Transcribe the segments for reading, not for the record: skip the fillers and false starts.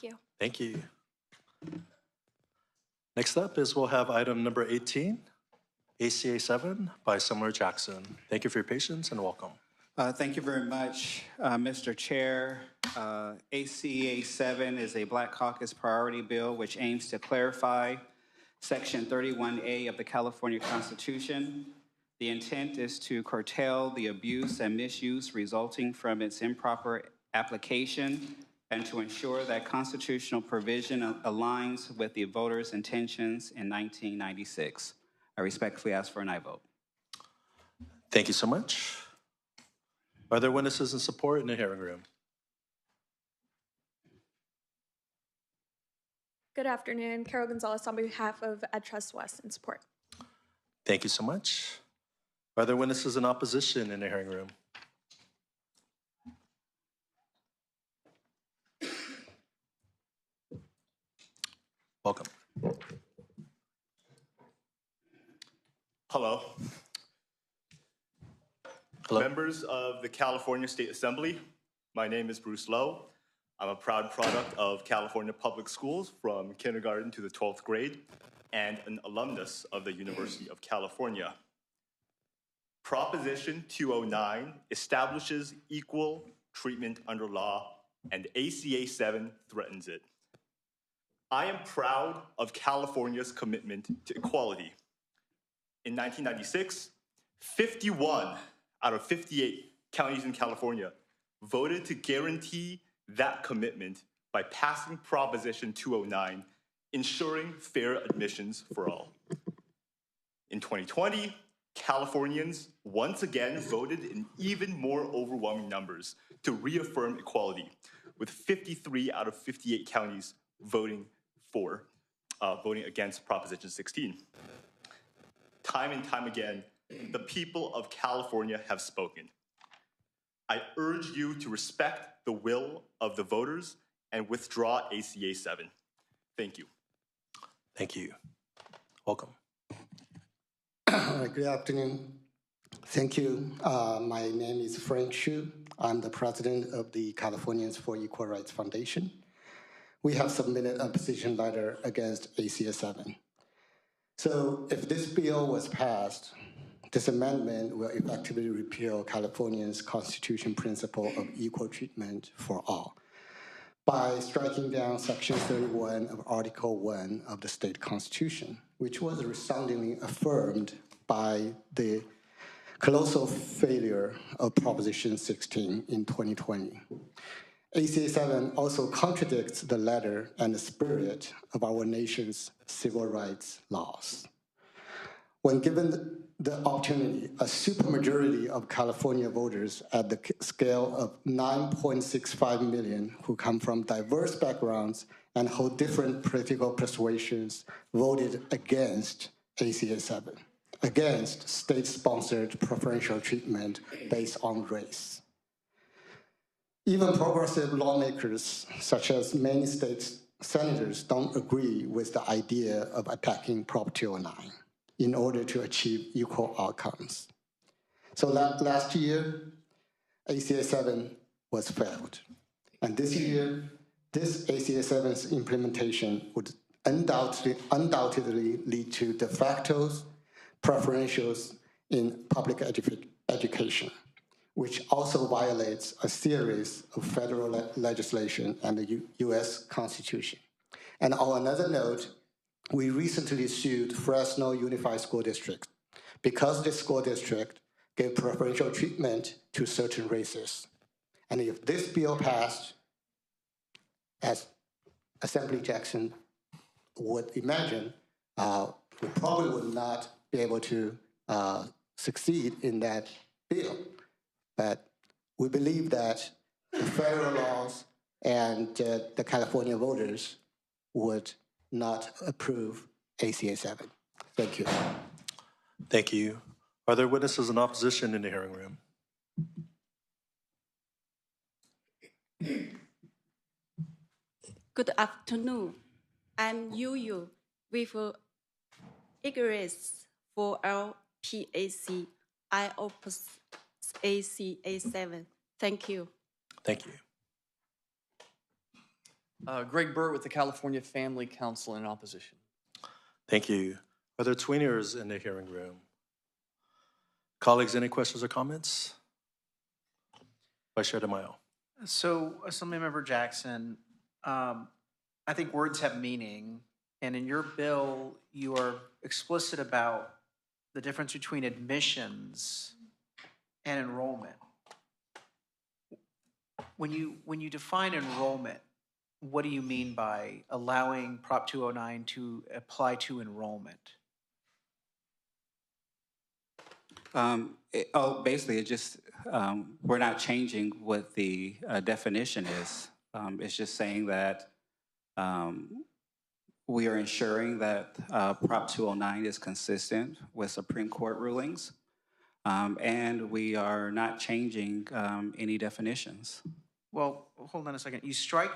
Thank you. Thank you. Next up is we'll have item number 18, ACA 7 by Summer Jackson. Thank you for your patience and welcome. Thank you very much, Mr. Chair. ACA 7 is a Black Caucus priority bill which aims to clarify Section 31A of the California Constitution. The intent is to curtail the abuse and misuse resulting from its improper application and to ensure that constitutional provision aligns with the voters' intentions in 1996. I respectfully ask for an aye vote. Thank you so much. Are there witnesses in support in the hearing room? Good afternoon. Carol Gonzalez on behalf of Ed Trust West in support. Thank you so much. Are there witnesses in opposition in the hearing room? Welcome. Hello. Hello. Members of the California State Assembly, my name is Bruce Lowe. I'm a proud product of California Public Schools from kindergarten to the 12th grade and an alumnus of the University of California. Proposition 209 establishes equal treatment under law, and ACA 7 threatens it. I am proud of California's commitment to equality. In 1996, 51 out of 58 counties in California voted to guarantee that commitment by passing Proposition 209, ensuring fair admissions for all. In 2020, Californians once again voted in even more overwhelming numbers to reaffirm equality, with 53 out of 58 counties voting against Proposition 16. Time and time again, the people of California have spoken. I urge you to respect the will of the voters and withdraw ACA 7. Thank you. Thank you. Welcome. Good afternoon. Thank you. My name is Frank Xu. I'm the president of the Californians for Equal Rights Foundation. We have submitted a position letter against ACA 7. So if this bill was passed, this amendment will effectively repeal California's constitution principle of equal treatment for all by striking down Section 31 of Article 1 of the state constitution, which was resoundingly affirmed by the colossal failure of Proposition 16 in 2020. ACA 7 also contradicts the letter and the spirit of our nation's civil rights laws. When given the opportunity, a supermajority of California voters at the scale of 9.65 million who come from diverse backgrounds and hold different political persuasions voted against ACA 7, against state-sponsored preferential treatment based on race. Even progressive lawmakers, such as many state senators, don't agree with the idea of attacking Prop 209 in order to achieve equal outcomes. So last year, ACA 7 was failed. And this year, this ACA 7's implementation would undoubtedly lead to de facto preferentials in public education, which also violates a series of federal legislation and the US Constitution. And on another note, we recently sued Fresno Unified School District because this school district gave preferential treatment to certain races. And if this bill passed, as Assembly Jackson would imagine, we probably would not be able to succeed in that bill. But we believe that the federal laws and the California voters would not approve ACA 7. Thank you. Thank you. Are there witnesses in opposition in the hearing room? Good afternoon. I'm Yu with Ignorance for LPAC. I oppose ACA 7. Thank you. Thank you. Greg Burt with the California Family Council in opposition. Thank you. Are there tweeners in the hearing room? Colleagues, any questions or comments? Vice Chair DeMaio. So, Assemblymember Jackson, I think words have meaning, and in your bill, you are explicit about the difference between admissions and enrollment. When you define enrollment, what do you mean by allowing Prop 209 to apply to enrollment? Basically, it just, we're not changing what the definition is. It's just saying that we are ensuring that Prop 209 is consistent with Supreme Court rulings, and we are not changing any definitions. Well, hold on a second. You strike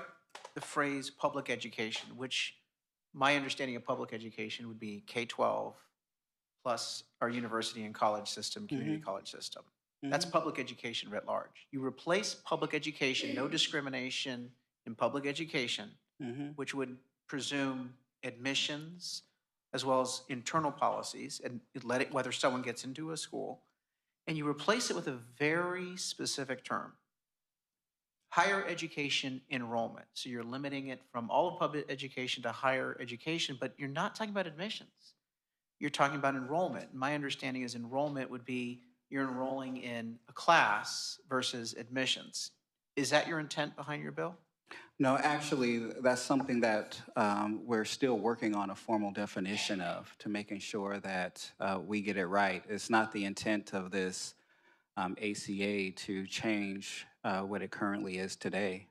the phrase public education, which my understanding of public education would be K-12 plus our university and college system, community college system. That's public education writ large. You replace public education, no discrimination in public education, which would presume admissions as well as internal policies and let it, whether someone gets into a school, and you replace it with a very specific term, higher education enrollment. So you're limiting it from all of public education to higher education, but you're not talking about admissions. You're talking about enrollment. My understanding is enrollment would be you're enrolling in a class versus admissions. Is that your intent behind your bill? No, actually, that's something that we're still working on a formal definition of, to making sure that we get it right. It's not the intent of this ACA to change what it currently is today.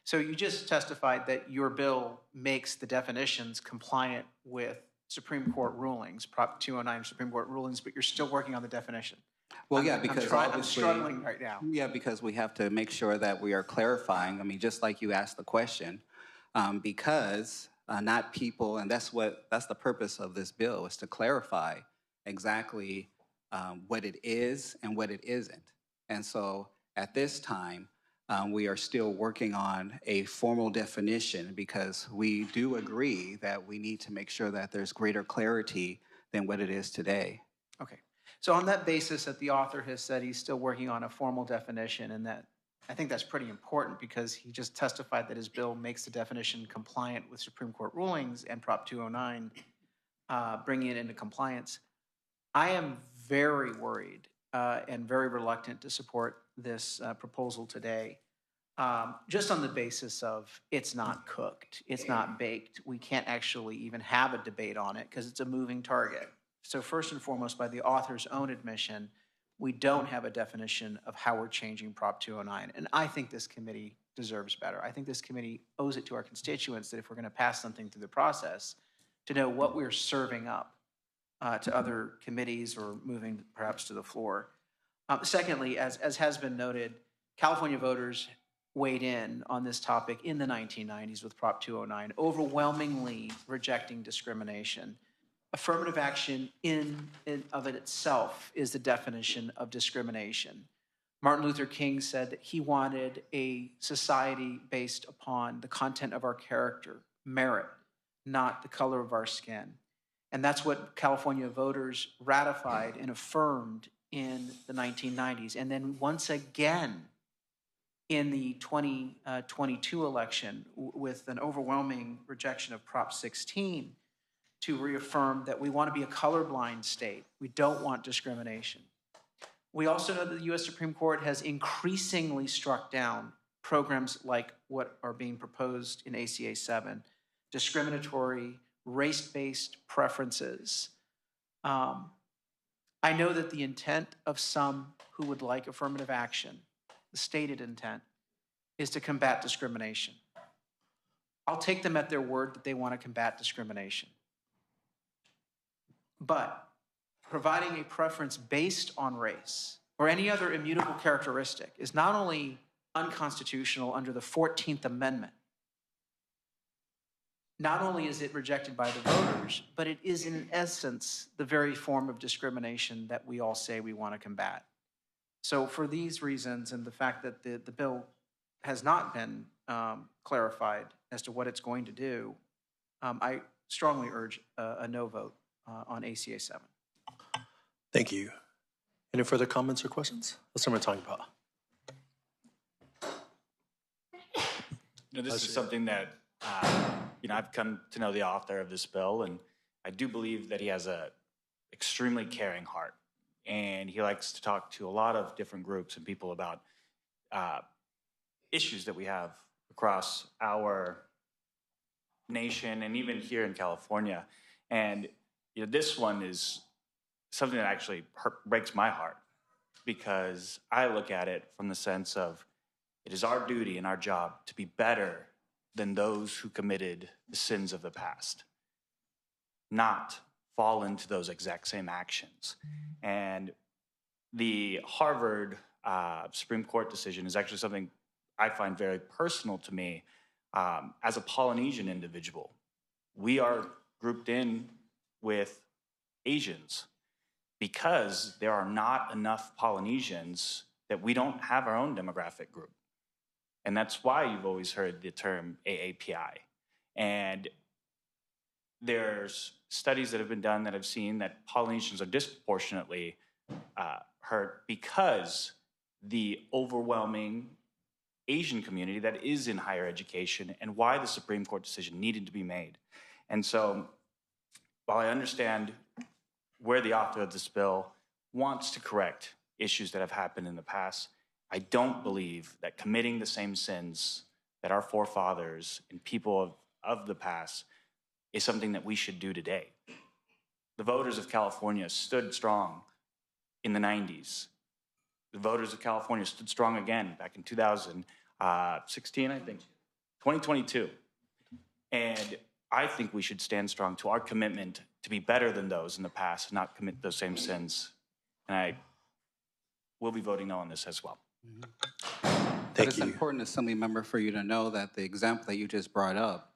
So you just testified that your bill makes the definitions compliant with Supreme Court rulings, Prop 209 Supreme Court rulings, but you're still working on the definition. Well, yeah, because I'm struggling right now. Yeah, because we have to make sure that we are clarifying. I mean, just like you asked the question, because not people, and that's the purpose of this bill, is to clarify exactly what it is and what it isn't. And so at this time, we are still working on a formal definition because we do agree that we need to make sure that there's greater clarity than what it is today. Okay. So on that basis that the author has said he's still working on a formal definition, and that I think that's pretty important because he just testified that his bill makes the definition compliant with Supreme Court rulings and Prop 209, bringing it into compliance. I am very worried and very reluctant to support this proposal today, just on the basis of it's not cooked, it's not baked. We can't actually even have a debate on it because it's a moving target. So first and foremost, by the author's own admission, we don't have a definition of how we're changing Prop 209. And I think this committee deserves better. I think this committee owes it to our constituents that if we're going to pass something through the process, to know what we're serving up to other committees or moving perhaps to the floor. Secondly, as has been noted, California voters weighed in on this topic in the 1990s with Prop 209, overwhelmingly rejecting discrimination. Affirmative action in of it itself is the definition of discrimination. Martin Luther King said that he wanted a society based upon the content of our character, merit, not the color of our skin. And that's what California voters ratified and affirmed in the 1990s. And then once again in the 2022 election with an overwhelming rejection of Prop 16 to reaffirm that we want to be a colorblind state. We don't want discrimination. We also know that the U.S. Supreme Court has increasingly struck down programs like what are being proposed in ACA 7, discriminatory, race-based preferences. I know that the intent of some who would like affirmative action, the stated intent, is to combat discrimination. I'll take them at their word that they want to combat discrimination. But providing a preference based on race or any other immutable characteristic is not only unconstitutional under the 14th Amendment, not only is it rejected by the voters, but it is in essence the very form of discrimination that we all say we want to combat. So for these reasons and the fact that the bill has not been clarified as to what it's going to do, I strongly urge a no vote on ACA 7. Thank you. Any further comments or questions? Councilmember Tongpa. This is something that, I've come to know the author of this bill, and I do believe that he has a extremely caring heart. And he likes to talk to a lot of different groups and people about issues that we have across our nation and even here in California. And, this one is something that actually breaks my heart, because I look at it from the sense of it is our duty and our job to be better than those who committed the sins of the past, not fall into those exact same actions. And the Harvard Supreme Court decision is actually something I find very personal to me. As a Polynesian individual, we are grouped in with Asians because there are not enough Polynesians that we don't have our own demographic group. And that's why you've always heard the term AAPI. And there's studies that have been done that have seen that Polynesians are disproportionately hurt because the overwhelming Asian community that is in higher education, and why the Supreme Court decision needed to be made. And so, while I understand where the author of this bill wants to correct issues that have happened in the past, I don't believe that committing the same sins that our forefathers and people of the past is something that we should do today. The voters of California stood strong in the 90s. The voters of California stood strong again back in 2016, I think, 2022. And I think we should stand strong to our commitment to be better than those in the past, not commit those same sins. And I will be voting no on this as well. But it's important, Assembly Member, for you to know that the example that you just brought up,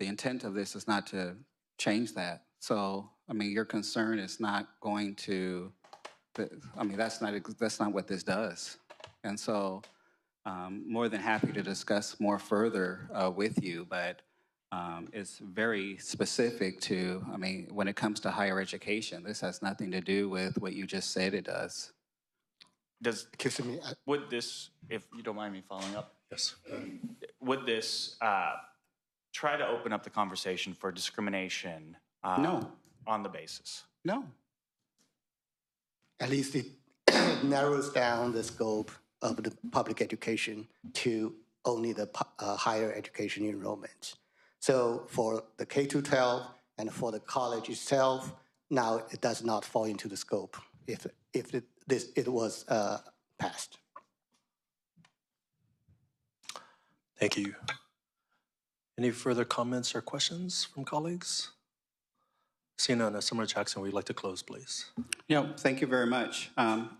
the intent of this is not to change that. So, your concern is not going to, that's not what this does. And so, more than happy to discuss more further with you, but it's very specific to, when it comes to higher education, this has nothing to do with what you just said it does. Would this, if you don't mind me following up? Yes. Would this try to open up the conversation for discrimination No. on the basis? No. At least it narrows down the scope of the public education to only the higher education enrollment. So for the K-12 and for the college itself, now it does not fall into the scope if it was passed. Thank you. Any further comments or questions from colleagues? Seeing none, Senator Jackson, we'd like to close, please. Thank you very much.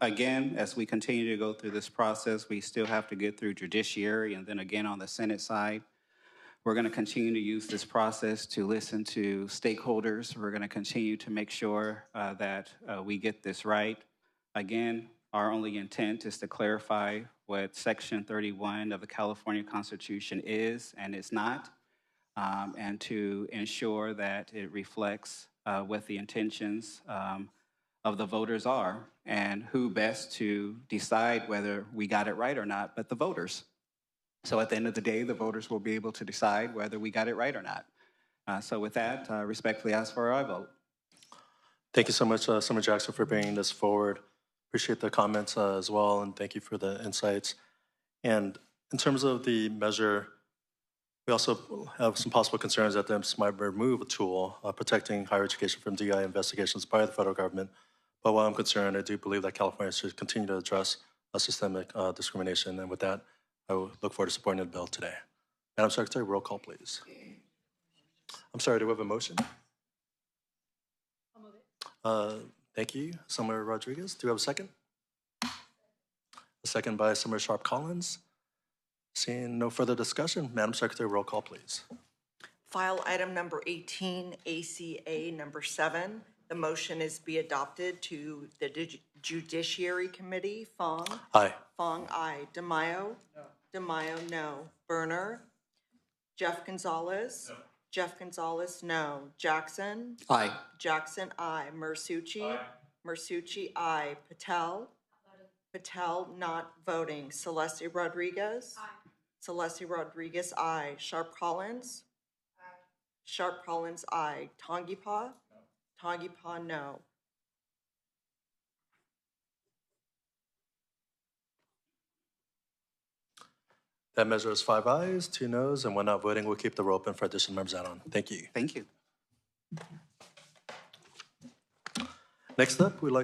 Again, as we continue to go through this process, we still have to get through judiciary, and then again on the Senate side. We're going to continue to use this process to listen to stakeholders. We're going to continue to make sure that we get this right. Again, our only intent is to clarify what Section 31 of the California Constitution is and is not, and to ensure that it reflects what the intentions of the voters are, and who best to decide whether we got it right or not, but the voters. So at the end of the day, the voters will be able to decide whether we got it right or not. So with that, respectfully ask for a vote. Thank you so much, Senator Jackson, for bringing this forward. Appreciate the comments as well, and thank you for the insights. And in terms of the measure, we also have some possible concerns that this might remove a tool protecting higher education from DEI investigations by the federal government. But while I'm concerned, I do believe that California should continue to address systemic discrimination. And with that, I will look forward to supporting the bill today. Madam Secretary, roll call, please. I'm sorry, do we have a motion? I'll move it. Thank you, Senator Rodriguez. Do we have a second? A second by Senator Sharp-Collins. Seeing no further discussion, Madam Secretary, roll call, please. File item number 18, ACA number 7. The motion is be adopted to the Judiciary Committee. Fong? Aye. Fong, aye. DeMaio? No. DeMaio, no. Berner? Jeff Gonzalez? No. Jeff Gonzalez, no. Jackson? Aye. Jackson, aye. Mersucci? Aye. Mersucci, aye. Patel? Patel, not voting. Celeste Rodriguez? Aye. Celeste Rodriguez, aye. Sharp Collins? Aye. Sharp Collins, aye. Tongipa? No. Tongipa, no. That measure is 5 ayes, 2 noes, and 1 not voting. We'll keep the roll open for additional members add on. Thank you. Thank you. Next up, we'd like